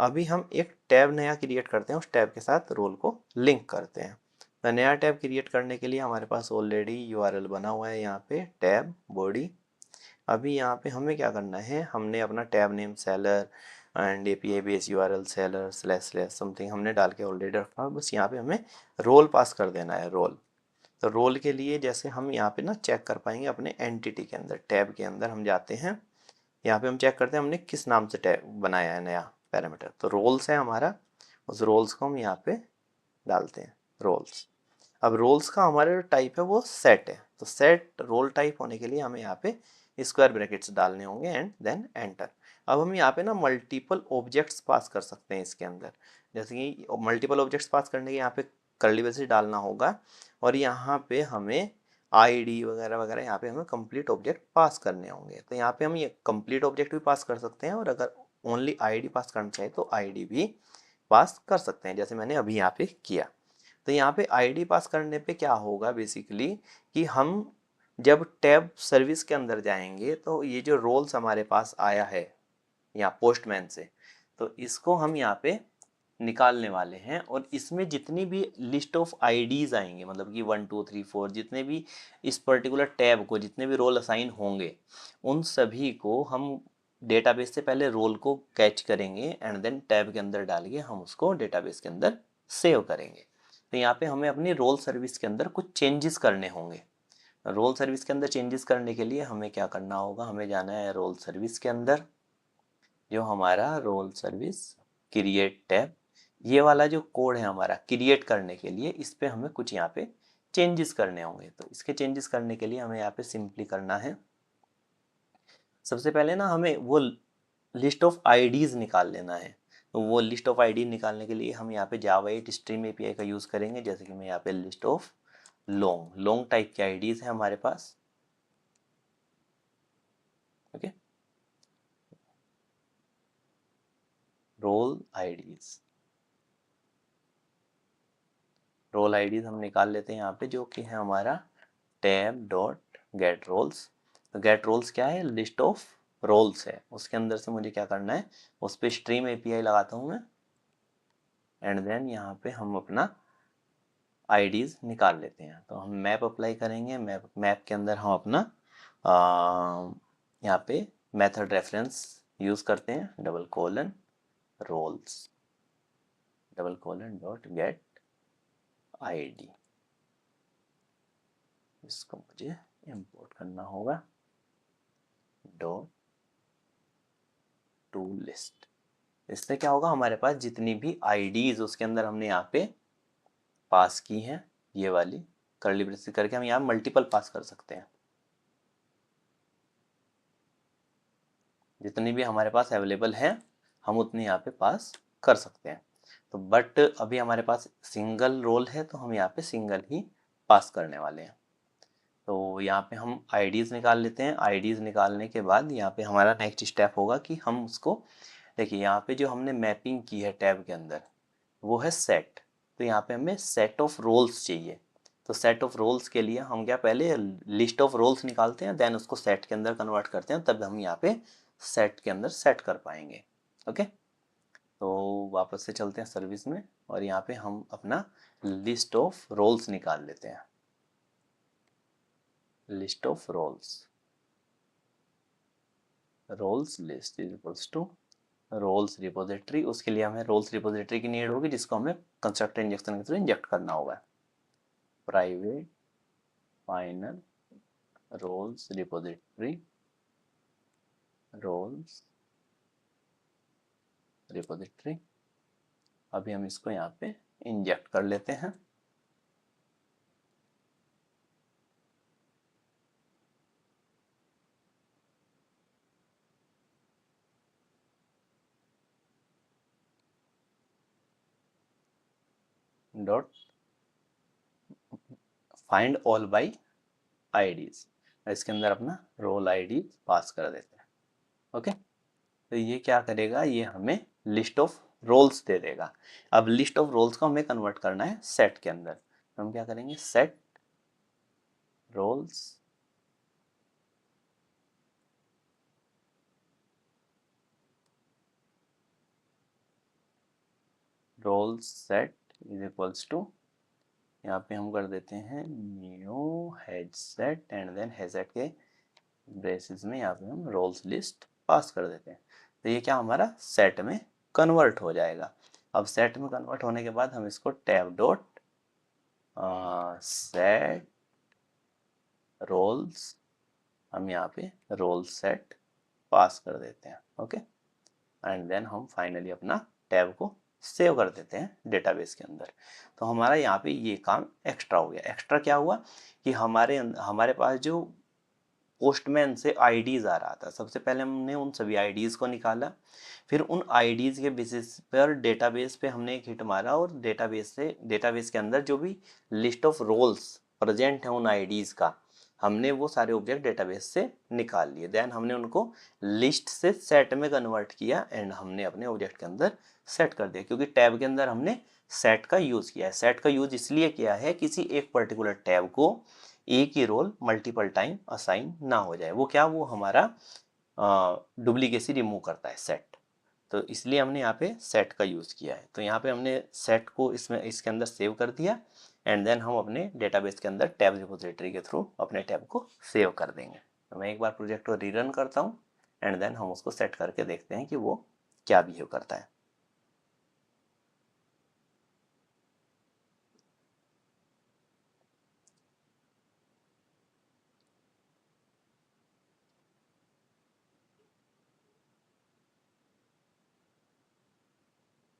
अभी हम एक टैब नया क्रिएट करते हैं, उस टैब के साथ रोल को लिंक करते हैं। तो नया टैब क्रिएट करने के लिए हमारे पास ऑलरेडी यूआरएल बना हुआ है यहाँ पे टैब बॉडी। अभी यहाँ पे हमें क्या करना है, हमने अपना tab name seller and API base URL seller slash slash something हमने डाल के ऑलरेडी रखा, बस यहाँ पे हमें रोल पास कर देना है रोल। तो रोल के लिए जैसे हम यहाँ पे ना चेक कर पाएंगे अपने एंटिटी के अंदर, टैब के अंदर हम जाते हैं, यहाँ पे हम चेक करते हैं हमने किस नाम से टैब बनाया है नया पैरामीटर। तो रोल्स है हमारा, उस रोल्स को हम यहाँ पे डालते हैं रोल्स। अब रोल्स का हमारा जो टाइप है वो सेट है, तो सेट रोल टाइप होने के लिए हमें यहाँ पे स्क्वायर ब्रैकेट्स डालने होंगे एंड देन एंटर। अब हम यहाँ पे ना मल्टीपल ऑब्जेक्ट्स पास कर सकते हैं इसके अंदर, जैसे कि मल्टीपल ऑब्जेक्ट्स पास करने के यहाँ पे कर्ली ब्रेसेस डालना होगा और यहाँ पे हमें आईडी वगैरह वगैरह यहाँ पे हमें कंप्लीट ऑब्जेक्ट पास करने होंगे। तो यहाँ पे हम ये कंप्लीट ऑब्जेक्ट भी पास कर सकते हैं और अगर ओनली आईडी पास करना चाहिए तो आईडी भी पास कर सकते हैं, जैसे मैंने अभी यहाँ पे किया। तो यहाँ पे आईडी पास करने पे क्या होगा बेसिकली कि हम जब टैब सर्विस के अंदर जाएंगे तो ये जो रोल्स हमारे पास आया है यहाँ पोस्टमैन से, तो इसको हम यहाँ पे निकालने वाले हैं और इसमें जितनी भी लिस्ट ऑफ आईडीज आएंगे, मतलब कि 1 2 3 4 जितने भी इस पर्टिकुलर टैब को जितने भी रोल असाइन होंगे, उन सभी को हम डेटाबेस से पहले रोल को कैच करेंगे एंड देन टैब के अंदर डाल के हम उसको डेटाबेस के अंदर सेव करेंगे। तो यहाँ पे हमें अपनी रोल सर्विस के अंदर कुछ चेंजेस करने होंगे। रोल सर्विस के अंदर चेंजेस करने के लिए हमें क्या करना होगा, हमें जाना है रोल सर्विस के अंदर, जो हमारा रोल सर्विस क्रिएट टैब, ये वाला जो कोड है हमारा क्रिएट करने के लिए, इस पे हमें कुछ यहाँ पे चेंजेस करने होंगे। तो इसके चेंजेस करने के लिए हमें यहाँ पे सिंपली करना है, सबसे पहले ना हमें वो लिस्ट ऑफ आईडीज निकाल लेना है। तो वो लिस्ट ऑफ आईडी निकालने के लिए हम यहाँ पे जावा 8 स्ट्रीम एपीआई का यूज़ करेंगे, जैसे कि मैं यहाँ पे लिस्ट ऑफ लॉन्ग टाइप की आईडीज है हमारे पास। Okay, roll IDs, roll IDs हम निकाल लेते हैं यहाँ पे, जो कि है हमारा टैब डॉट गेट रोल्स। तो गेट रोल्स क्या है, लिस्ट ऑफ रोल्स है, उसके अंदर से मुझे क्या करना है, उस पर स्ट्रीम एपीआई लगाता हूँ मैं एंड देन यहाँ पे हम अपना आईडीज निकाल लेते हैं। तो हम मैप अप्लाई करेंगे, मैप के अंदर हम अपना यहाँ पे मेथड रेफरेंस यूज़ करते हैं, double colon roles double colon dot get ID, इसको मुझे इंपोर्ट करना होगा डॉट टू लिस्ट। इससे क्या होगा, हमारे पास जितनी भी आईडीज उसके अंदर हमने यहाँ पे पास की हैं, ये वाली कर्ली ब्रेसेस करके हम यहाँ मल्टीपल पास कर सकते हैं, जितनी भी हमारे पास अवेलेबल है हम उतनी यहाँ पे पास कर सकते हैं। तो बट अभी हमारे पास सिंगल रोल है तो हम यहाँ पे सिंगल ही पास करने वाले हैं। तो यहाँ पे हम आईडीज़ निकाल लेते हैं। आईडीज़ निकालने के बाद यहाँ पे हमारा नेक्स्ट स्टेप होगा कि हम उसको, देखिए यहाँ पे जो हमने मैपिंग की है टैब के अंदर वो है सेट। तो यहाँ पे हमें सेट ऑफ रोल्स चाहिए। तो सेट ऑफ रोल्स के लिए हम क्या पहले लिस्ट ऑफ रोल्स निकालते हैं, देन उसको सेट के अंदर कन्वर्ट करते हैं, तब हम यहाँ पे सेट के अंदर सेट कर पाएंगे। ओके, तो वापस से चलते हैं सर्विस में और यहाँ पे हम अपना लिस्ट ऑफ रोल्स निकाल लेते हैं। List of roles list is equals to roles repository. उसके लिए हमें रोल्स रिपोजिटरी की नीड होगी, जिसको हमें कंस्ट्रक्टर इंजेक्शन के थ्रू इंजेक्ट करना होगा। Private final roles repository, roles repository. अभी हम इसको यहाँ पे इंजेक्ट कर लेते हैं। Dot find all by IDs, इसके अंदर अपना रोल आईडी पास कर देते हैं। ओके, तो ये क्या करेगा, ये हमें लिस्ट ऑफ रोल्स दे देगा। अब लिस्ट ऑफ रोल्स को हमें कन्वर्ट करना है सेट के अंदर, तो हम क्या करेंगे, set roles role set is equals to, यहाँ पे हम कर देते हैं new head set and then head set के ब्रेसेस में यहाँ पे हम रोल्स लिस्ट पास कर देते हैं। तो ये क्या हमारा सेट में कन्वर्ट हो जाएगा। अब सेट में कन्वर्ट होने के बाद हम इसको टैब डॉट सेट रोल्स, हम यहाँ पे रोल सेट पास कर देते हैं। ओके, एंड देन हम फाइनली अपना टैब को सेव कर देते हैं डेटाबेस के अंदर। तो हमारा यहाँ पे ये काम एक्स्ट्रा हो गया। एक्स्ट्रा क्या हुआ कि हमारे पास जो पोस्टमैन से आईडीज़ आ रहा था, सबसे पहले हमने उन सभी आईडीज़ को निकाला, फिर उन आईडीज़ के बेसिस पर डेटाबेस पे हमने एक हिट मारा और डेटाबेस के अंदर जो भी लिस्ट ऑफ रोल्स प्रेजेंट है उन आईडीज़ का, हमने वो सारे ऑब्जेक्ट डेटाबेस से निकाल लिए। देन हमने उनको लिस्ट से सेट में कन्वर्ट किया एंड हमने अपने ऑब्जेक्ट के अंदर सेट कर दिया, क्योंकि टैब के अंदर हमने सेट का यूज़ किया है। सेट का यूज़ इसलिए किया है किसी एक पर्टिकुलर टैब को एक ही रोल मल्टीपल टाइम असाइन ना हो जाए। वो क्या, वो हमारा डुप्लीकेसी रिमूव करता है सेट। तो इसलिए हमने यहाँ पे सेट का यूज़ किया है। तो यहाँ पे हमने सेट को इसके अंदर सेव कर दिया एंड देन हम अपने डेटाबेस के अंदर टैब रिपोजिटरी के थ्रू अपने टैब को सेव कर देंगे। तो मैं एक बार प्रोजेक्ट को रीरन करता हूँ एंड देन हम उसको सेट करके देखते हैं कि वो क्या बिहेव करता है।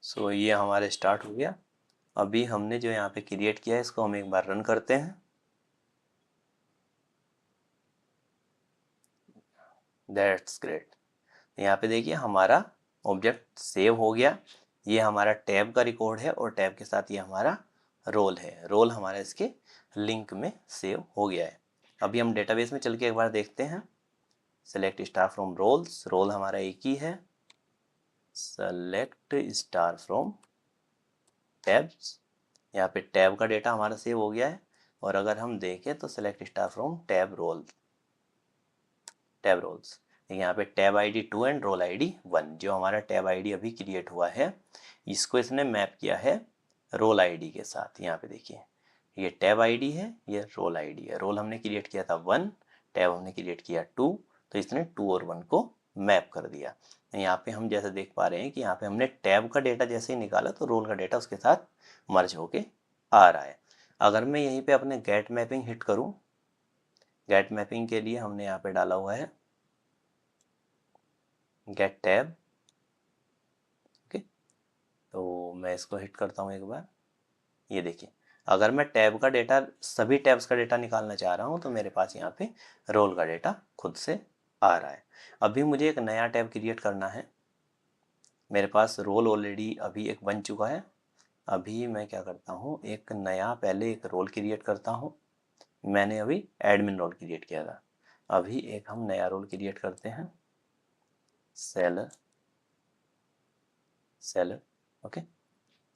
सो ये हमारे स्टार्ट हो गया। अभी हमने जो यहाँ पे क्रिएट किया है इसको हम एक बार रन करते हैं। That's great. यहाँ पे देखिए हमारा ऑब्जेक्ट सेव हो गया। ये हमारा टैब का रिकॉर्ड है और टैब के साथ ये हमारा रोल है। रोल हमारा इसके लिंक में सेव हो गया है। अभी हम डेटाबेस में चल के एक बार देखते हैं। Select star from roles, role हमारा एक ही है। सेलेक्ट स्टार फ्रॉम टैब्स, यहाँ पे टैब का डेटा हमारा सेव हो गया है। और अगर हम देखें तो select star from tab roles, यहाँ पे tab ID 2 and role ID 1, जो हमारा टैब आईडी अभी क्रिएट हुआ है इसको इसने मैप किया है रोल आईडी के साथ। यहाँ पे देखिए ये टैब आईडी है, ये रोल आईडी है। रोल हमने क्रिएट किया था 1, टैब हमने क्रिएट किया 2, तो इसने 2 और 1 को मैप कर दिया। यहाँ पे हम जैसे देख पा रहे हैं कि यहाँ पे हमने टैब का डेटा जैसे ही निकाला तो रोल का डेटा उसके साथ मर्ज होके आ रहा है। अगर मैं यहीं पे अपने गेट मैपिंग हिट करूँ, गेट मैपिंग के लिए हमने यहाँ पे डाला हुआ है गेट टैब। ओके, तो मैं इसको हिट करता हूँ एक बार। ये देखिए अगर मैं टैब का डेटा, सभी टैब्स का डेटा निकालना चाह रहा हूँ तो मेरे पास यहाँ पे रोल का डेटा खुद से आ रहा है। अभी मुझे एक नया टैब क्रिएट करना है। मेरे पास रोल ऑलरेडी अभी एक बन चुका है। अभी मैं क्या करता हूँ, एक नया पहले एक रोल क्रिएट करता हूँ। मैंने अभी एडमिन रोल क्रिएट किया था। अभी एक हम नया रोल क्रिएट करते हैं, सेलर। ओके,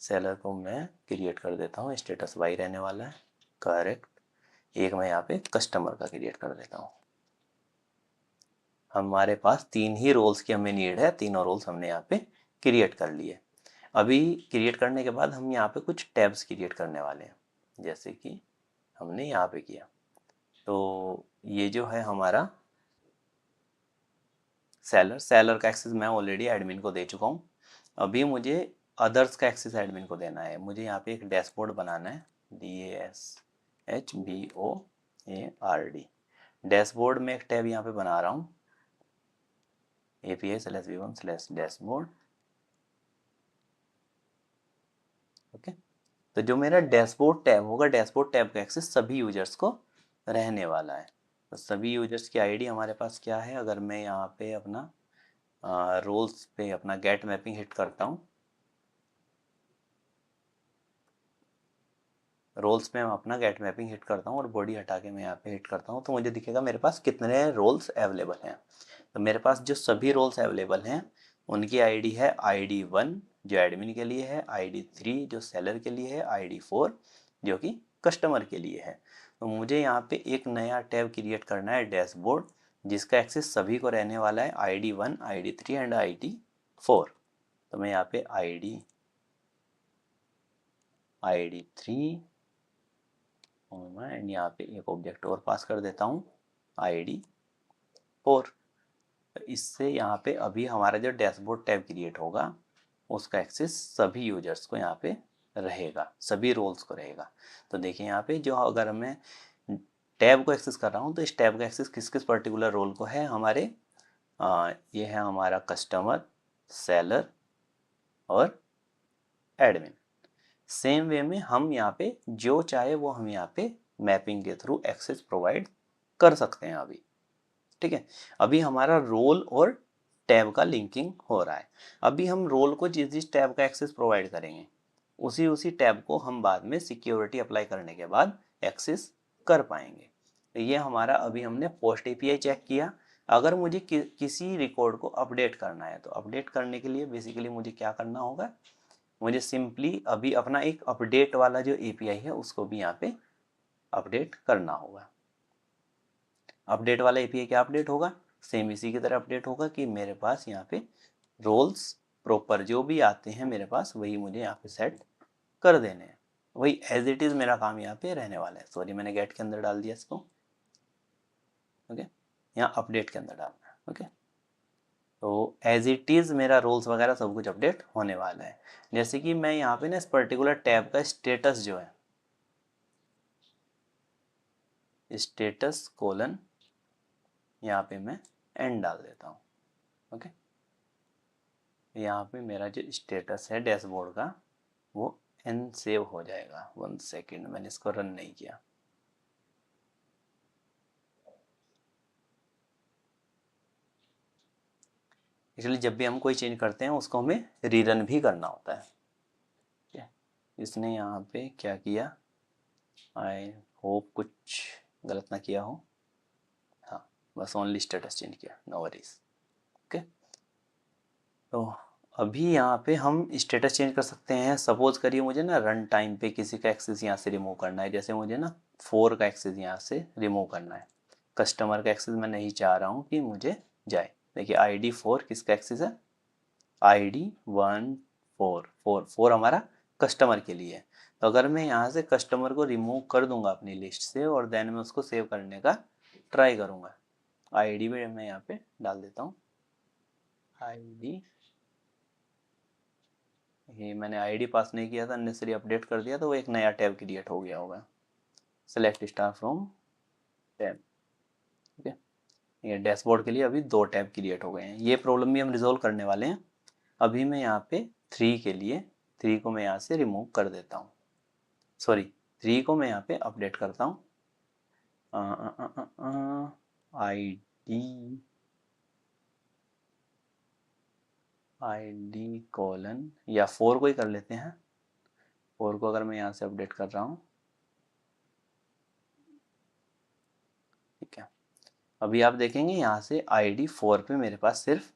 सेलर को मैं क्रिएट कर देता हूँ, स्टेटस वाई रहने वाला है, करेक्ट। एक मैं यहाँ पे कस्टमर का क्रिएट कर देता हूँ। हमारे पास 3 ही रोल्स की हमें नीड है, तीनों रोल्स हमने यहाँ पे क्रिएट कर लिए। अभी क्रिएट करने के बाद हम यहाँ पे कुछ टैब्स क्रिएट करने वाले हैं, जैसे कि हमने यहाँ पे किया। तो ये जो है हमारा सेलर का एक्सेस मैं ऑलरेडी एडमिन को दे चुका हूँ। अभी मुझे अदर्स का एक्सेस एडमिन को देना है। मुझे यहाँ पे एक डैशबोर्ड बनाना है, DASHBOARD। डैशबोर्ड में एक टैब यहाँ पे बना रहा हूँ, API/v1/डैशबोर्ड। ओके, तो जो मेरा डैशबोर्ड टैब होगा, डैशबोर्ड टैब का एक्सेस सभी यूजर्स को रहने वाला है। तो सभी यूजर्स की आईडी हमारे पास क्या है, अगर मैं यहाँ पे अपना रोल्स पे अपना गेट मैपिंग हिट करता हूँ, रोल्स में मैं अपना गेट मैपिंग हिट करता हूँ और बॉडी हटा के मैं यहाँ पे हिट करता हूँ, तो मुझे दिखेगा मेरे पास कितने रोल्स अवेलेबल हैं। तो मेरे पास जो सभी रोल्स अवेलेबल हैं उनकी आईडी है ID 1 जो एडमिन के लिए है, ID 3 जो सेलर के लिए है, ID 4 जो कि कस्टमर के लिए है। तो मुझे यहाँ पे एक नया टैब क्रिएट करना है, डैशबोर्ड, जिसका एक्सेस सभी को रहने वाला है, ID 1, ID 3 एंड ID 4। तो मैं यहाँ पे ID3 एंड यहाँ पे एक ऑब्जेक्ट और पास कर देता हूँ ID4। इससे यहाँ पे अभी हमारा जो डैशबोर्ड टैब क्रिएट होगा उसका एक्सेस सभी यूजर्स को यहाँ पे रहेगा, सभी रोल्स को रहेगा। तो देखिए यहाँ पे जो अगर मैं टैब को एक्सेस कर रहा हूँ तो इस टैब का एक्सेस किस किस पर्टिकुलर रोल को है हमारे, ये है हमारा कस्टमर, सेलर और एडमिन। सेम वे में हम यहाँ पे जो चाहे वो हम यहाँ पे मैपिंग के थ्रू एक्सेस प्रोवाइड कर सकते हैं अभी। ठीक है, अभी हमारा रोल और टैब का लिंकिंग हो रहा है। अभी हम रोल को जिस जिस टैब का एक्सेस प्रोवाइड करेंगे उसी टैब को हम बाद में सिक्योरिटी अप्लाई करने के बाद एक्सेस कर पाएंगे। तो ये हमारा अभी हमने पोस्ट एपीआई चेक किया। अगर मुझे किसी रिकॉर्ड को अपडेट करना है तो अपडेट करने के लिए बेसिकली मुझे क्या करना होगा, मुझे सिंपली अभी अपना एक अपडेट वाला जो एपीआई है उसको भी यहाँ पे अपडेट करना होगा। अपडेट वाला एपीआई क्या अपडेट होगा, सेम इसी की तरह अपडेट होगा कि मेरे पास यहाँ पे रोल्स प्रॉपर जो भी आते हैं मेरे पास वही मुझे यहाँ पे सेट कर देने हैं, वही एज इट इज़ मेरा काम यहाँ पे रहने वाला है। सॉरी मैंने गेट के अंदर डाल दिया इसको, ओके, यहाँ अपडेट के अंदर डालना है, ओके। तो एज इट इज़ मेरा रोल्स वगैरह सब कुछ अपडेट होने वाला है। जैसे कि मैं यहाँ पे ना इस पर्टिकुलर टैब का स्टेटस जो है स्टेटस कोलन यहाँ पे मैं एंड डाल देता हूँ, ओके। यहाँ पे मेरा जो स्टेटस है डैशबोर्ड का वो एन सेव हो जाएगा। 1 सेकेंड, मैंने इसको रन नहीं किया। इसलिए जब भी हम कोई चेंज करते हैं उसको हमें रीरन भी करना होता है। ठीक है, इसने यहाँ पे क्या किया, आई होप कुछ गलत ना किया हो। हाँ, बस ओनली स्टेटस चेंज किया, नो वरीज, ओके। तो अभी यहाँ पे हम स्टेटस चेंज कर सकते हैं। सपोज करिए मुझे ना रन टाइम पे किसी का एक्सेस यहाँ से रिमूव करना है, जैसे मुझे ना 4 का एक्सेस यहाँ से रिमूव करना है। कस्टमर का एक्सेस मैं नहीं चाह रहा हूँ कि मुझे जाए। देखिए ID4 किसका एक्सेस है, ID1444 हमारा कस्टमर के लिए है। तो अगर मैं यहाँ से कस्टमर को रिमूव कर दूंगा अपनी लिस्ट से और देन मैं उसको सेव करने का ट्राई करूँगा, ID भी मैं यहाँ पे डाल देता हूँ ID। ये मैंने आईडी पास नहीं किया था, अननेसेसरी अपडेट कर दिया तो वो एक नया टैब क्रिएट हो गया होगा, सेलेक्ट स्टार फ्रॉम टैब, ठीक है। ये डैशबोर्ड के लिए अभी 2 टैब क्रिएट हो गए हैं। ये प्रॉब्लम भी हम रिजोल्व करने वाले हैं। अभी मैं यहाँ पे 3 के लिए 3 को मैं यहाँ से रिमूव कर देता हूँ, सॉरी 3 को मैं यहाँ पे अपडेट करता हूँ ID कोलन या 4 को ही कर लेते हैं। 4 को अगर मैं यहाँ से अपडेट कर रहा हूँ, ठीक है। अभी आप देखेंगे यहाँ से ID4 पे मेरे पास सिर्फ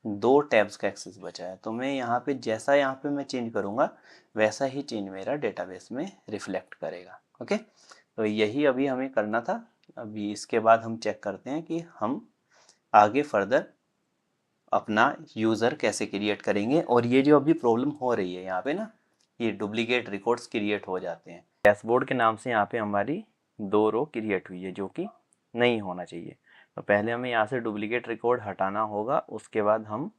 2 टैब्स का एक्सेस बचा है। तो मैं यहाँ पे जैसा यहाँ पे मैं चेंज करूँगा वैसा ही चेंज मेरा डेटाबेस में रिफ्लेक्ट करेगा, ओके। तो यही अभी हमें करना था। अभी इसके बाद हम चेक करते हैं कि हम आगे फर्दर अपना यूज़र कैसे क्रिएट करेंगे। और ये जो अभी प्रॉब्लम हो रही है यहाँ पे ना, ये डुप्लीकेट रिकॉर्ड्स क्रिएट हो जाते हैं। डैशबोर्ड के नाम से यहाँ पे हमारी 2 रो क्रिएट हुई है जो कि नहीं होना चाहिए। तो पहले हमें यहाँ से डुप्लीकेट रिकॉर्ड हटाना होगा, उसके बाद हम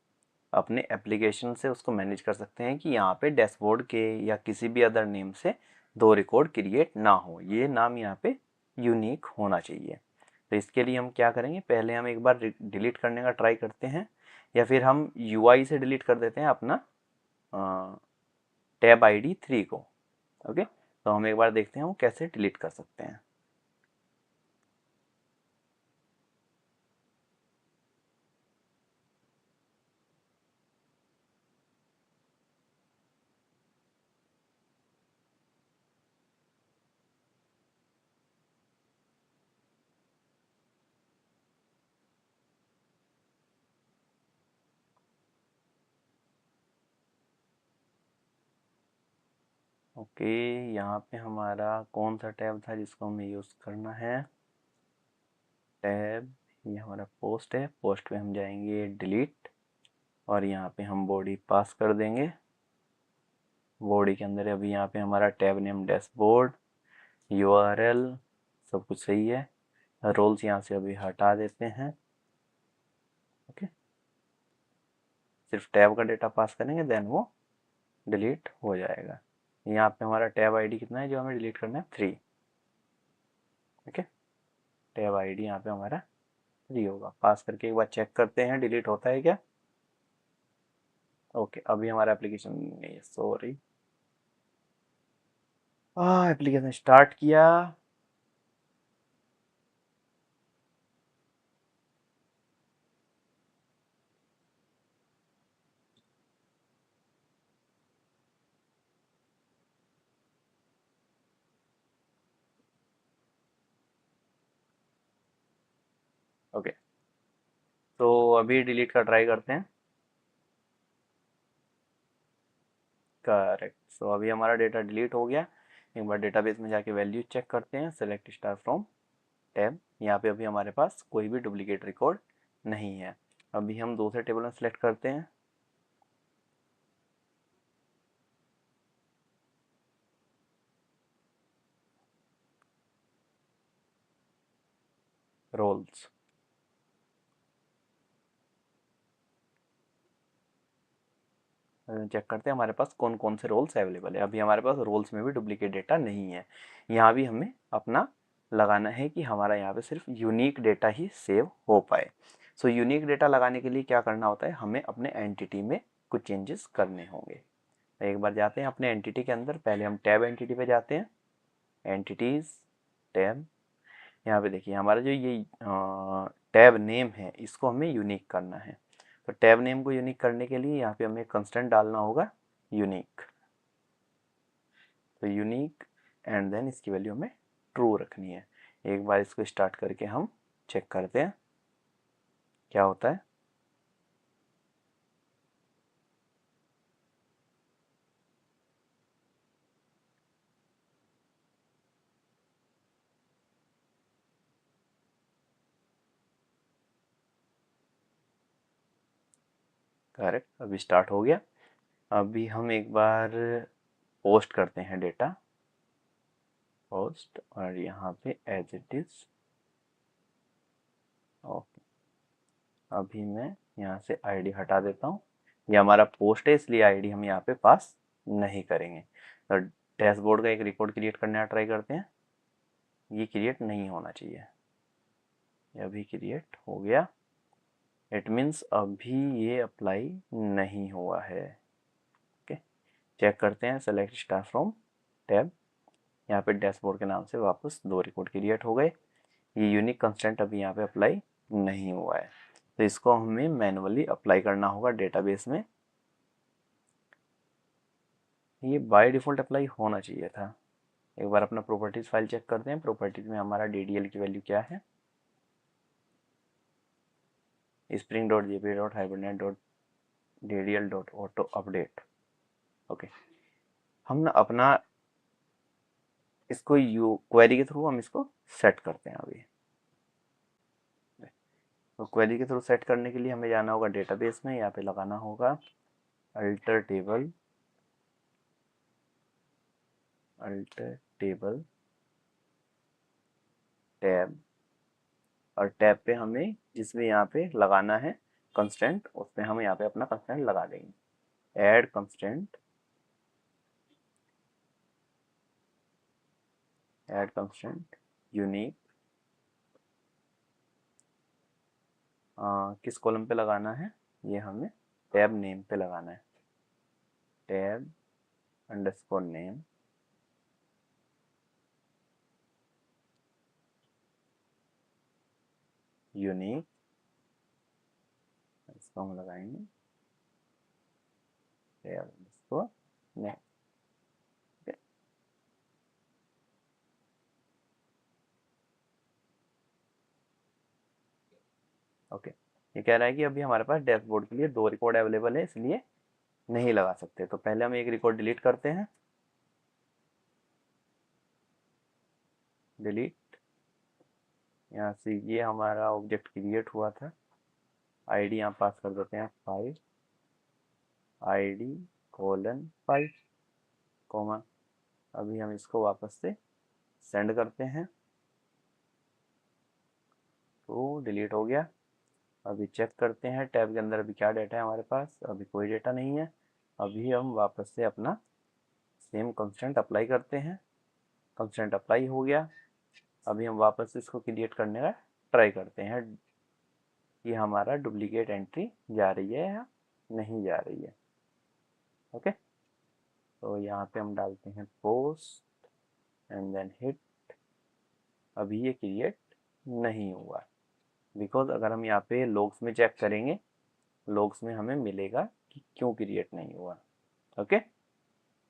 अपने एप्लीकेशन से उसको मैनेज कर सकते हैं कि यहाँ पे डैशबोर्ड के या किसी भी अदर नेम से 2 रिकॉर्ड क्रिएट ना हो, ये नाम यहाँ पे यूनिक होना चाहिए। तो इसके लिए हम क्या करेंगे, पहले हम एक बार डिलीट करने का ट्राई करते हैं या फिर हम UI से डिलीट कर देते हैं अपना टैब ID3 को, ओके। तो हम एक बार देखते हैं हम कैसे डिलीट कर सकते हैं। ओके, यहाँ पे हमारा कौन सा टैब था जिसको हमें यूज़ करना है, टैब ये हमारा पोस्ट है। पोस्ट पे हम जाएंगे डिलीट और यहाँ पे हम बॉडी पास कर देंगे बॉडी के अंदर अभी यहाँ पे हमारा टैब नेम डैशबोर्ड, यूआरएल सब कुछ सही है। रोल्स यहाँ से अभी हटा देते हैं। ओके, सिर्फ टैब का डेटा पास करेंगे देन वो डिलीट हो जाएगा। यहाँ पे हमारा टैब आईडी कितना है जो हमें डिलीट करना है, 3। ओके, टैब आईडी यहाँ पे हमारा 3 होगा। पास करके एक बार चेक करते हैं डिलीट होता है क्या। ओके, अभी हमारा एप्लीकेशन नहीं, सॉरी, एप्लीकेशन स्टार्ट किया। ओके, तो अभी डिलीट का ट्राई करते हैं। करेक्ट, सो अभी हमारा डेटा डिलीट हो गया। एक बार डेटाबेस में जाके वैल्यू चेक करते हैं, सेलेक्ट स्टार फ्रॉम टैब। यहाँ पे अभी हमारे पास कोई भी डुप्लीकेट रिकॉर्ड नहीं है। अभी हम दूसरे टेबल में सेलेक्ट करते हैं रोल्स। चेक करते हैं हमारे पास कौन कौन से रोल्स अवेलेबल है। अभी हमारे पास रोल्स में भी डुप्लीकेट डेटा नहीं है। यहाँ भी हमें अपना लगाना है कि हमारा यहाँ पे सिर्फ यूनिक डेटा ही सेव हो पाए। सो यूनिक डेटा लगाने के लिए क्या करना होता है, हमें अपने एंटिटी में कुछ चेंजेस करने होंगे। एक बार जाते हैं अपने एंटिटी के अंदर, पहले हम टैब एंटिटी पे जाते हैं, एंटिटीज टैब। यहाँ पे देखिए हमारा जो ये टैब नेम है इसको हमें यूनिक करना है। तो टैब नेम को यूनिक करने के लिए यहाँ पे हमें कंस्टेंट डालना होगा यूनिक। तो यूनिक एंड देन इसकी वैल्यू हमें ट्रू रखनी है। एक बार इसको स्टार्ट करके हम चेक करते हैं क्या होता है। करेक्ट, अभी स्टार्ट हो गया। अभी हम एक बार पोस्ट करते हैं डेटा, पोस्ट, और यहाँ पे एज इट इज। ओके, अभी मैं यहाँ से आईडी हटा देता हूँ। ये हमारा पोस्ट है इसलिए आईडी हम यहाँ पे पास नहीं करेंगे। तो डैशबोर्ड का एक रिकॉर्ड क्रिएट करने का ट्राई करते हैं। ये क्रिएट नहीं होना चाहिए, ये अभी क्रिएट हो गया। इट मीन्स अभी ये अप्लाई नहीं हुआ है। ओके, चेक करते हैं, सेलेक्ट स्टार फ्रॉम टैब। यहाँ पे डैशबोर्ड के नाम से वापस 2 रिकॉर्ड क्रिएट हो गए। ये यूनिक कंस्टेंट अभी यहाँ पे अप्लाई नहीं हुआ है, तो इसको हमें मैनुअली अप्लाई करना होगा डेटाबेस में। ये बाय डिफ़ॉल्ट अप्लाई होना चाहिए था। एक बार अपना प्रॉपर्टीज फाइल चेक करते हैं। प्रॉपर्टीज में हमारा DDL की वैल्यू क्या है, spring.jp.hibernate.ddl.auto अपडेट। ओके, हम ना अपना इसको क्वेरी के थ्रू हम इसको सेट करते हैं अभी। तो क्वेरी के थ्रू सेट करने के लिए हमें जाना होगा डेटाबेस में, यहाँ पे लगाना होगा alter table, alter table tab, और टैब पे हमें जिसमें यहाँ पे लगाना है कंस्टेंट, उसमें हम यहाँ पे अपना कंस्टेंट लगा देंगे। Add constant, add constant unique, किस कॉलम पे लगाना है, ये हमें टैब नेम पे लगाना है। टैब अंडरस्कोर नेम, यूनिक, इसको हम लगाएंगे टैब अंडरस्कोर नेम। ओके, ये कह रहा है कि अभी हमारे पास डैशबोर्ड के लिए 2 रिकॉर्ड अवेलेबल है इसलिए नहीं लगा सकते। तो पहले हम एक रिकॉर्ड डिलीट करते हैं, डिलीट। यहाँ से ये हमारा ऑब्जेक्ट क्रिएट हुआ था, आईडी यहाँ पास कर देते हैं 5, ID:5। कॉमा, अभी हम इसको वापस से सेंड करते हैं तो डिलीट हो गया। अभी चेक करते हैं टैब के अंदर अभी क्या डाटा है हमारे पास, अभी कोई डाटा नहीं है। अभी हम वापस से अपना सेम कंस्ट्रेंट अप्लाई करते हैं, कंस्ट्रेंट अप्लाई हो गया। अभी हम वापस से इसको क्रिएट करने का ट्राई करते हैं कि हमारा डुप्लीकेट एंट्री जा रही है या नहीं जा रही है। ओके, तो यहाँ पे हम डालते हैं पोस्ट एंड देन हिट। अभी ये क्रिएट नहीं हुआ बिकॉज अगर हम यहाँ पे लॉग्स में चेक करेंगे, लॉग्स में हमें मिलेगा कि क्यों क्रिएट नहीं हुआ। ओके,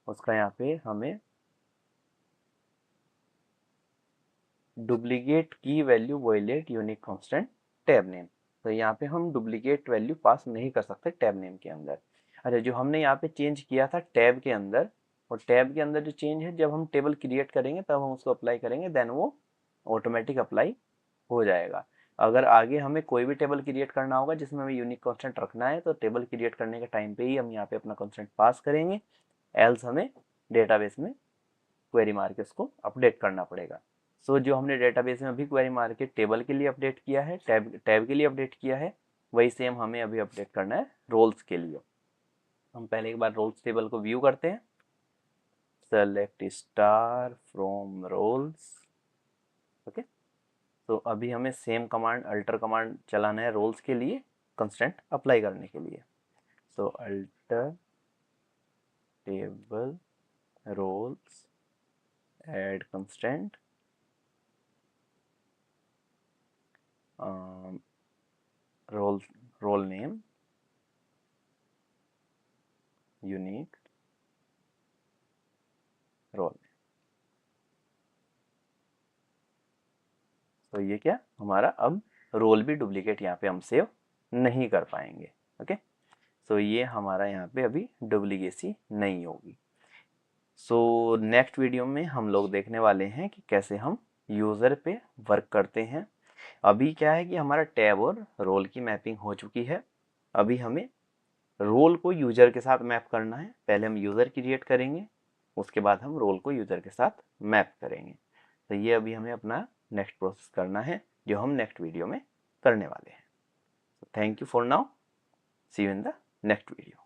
उसका यहाँ पे हमें डुप्लीकेट की value violate unique constant tab name, तो यहाँ पे हम डुप्लीकेट वैल्यू पास नहीं कर सकते टैब नेम के अंदर। अच्छा, जो हमने यहाँ पे चेंज किया था टैब के अंदर, और टैब के अंदर जो चेंज है जब हम टेबल क्रिएट करेंगे तब हम उसको अप्लाई करेंगे, देन वो ऑटोमेटिक अप्लाई हो जाएगा। अगर आगे हमें कोई भी टेबल क्रिएट करना होगा जिसमें हमें यूनिक कांस्टेंट रखना है तो टेबल क्रिएट करने के टाइम पे ही हम यहाँ पे अपना कांस्टेंट पास करेंगे, एल्स हमें डेटाबेस में क्वेरी मार के उसको अपडेट करना पड़ेगा। सो जो हमने डेटाबेस में अभी क्वेरी मार के टेबल के लिए अपडेट किया है, टैब के लिए अपडेट किया है, वही सेम हमें अभी अपडेट करना है रोल्स के लिए। हम पहले एक बार रोल्स टेबल को व्यू करते हैं, select star from roles. Okay, तो अभी हमें सेम कमांड अल्टर कमांड चलाना है रोल्स के लिए कंस्ट्रेंट अप्लाई करने के लिए। So alter table roles add constraint role name unique role. तो ये क्या हमारा अब रोल भी डुप्लीकेट यहाँ पे हम सेव नहीं कर पाएंगे। ओके, सो ये हमारा यहाँ पे अभी डुप्लीकेसी नहीं होगी। सो नेक्स्ट वीडियो में हम लोग देखने वाले हैं कि कैसे हम यूज़र पे वर्क करते हैं। अभी क्या है कि हमारा टैब और रोल की मैपिंग हो चुकी है, अभी हमें रोल को यूज़र के साथ मैप करना है। पहले हम यूज़र क्रिएट करेंगे, उसके बाद हम रोल को यूज़र के साथ मैप करेंगे। तो ये अभी हमें अपना नेक्स्ट प्रोसेस करना है जो हम नेक्स्ट वीडियो में करने वाले हैं। Thank you for now, see you in the next video.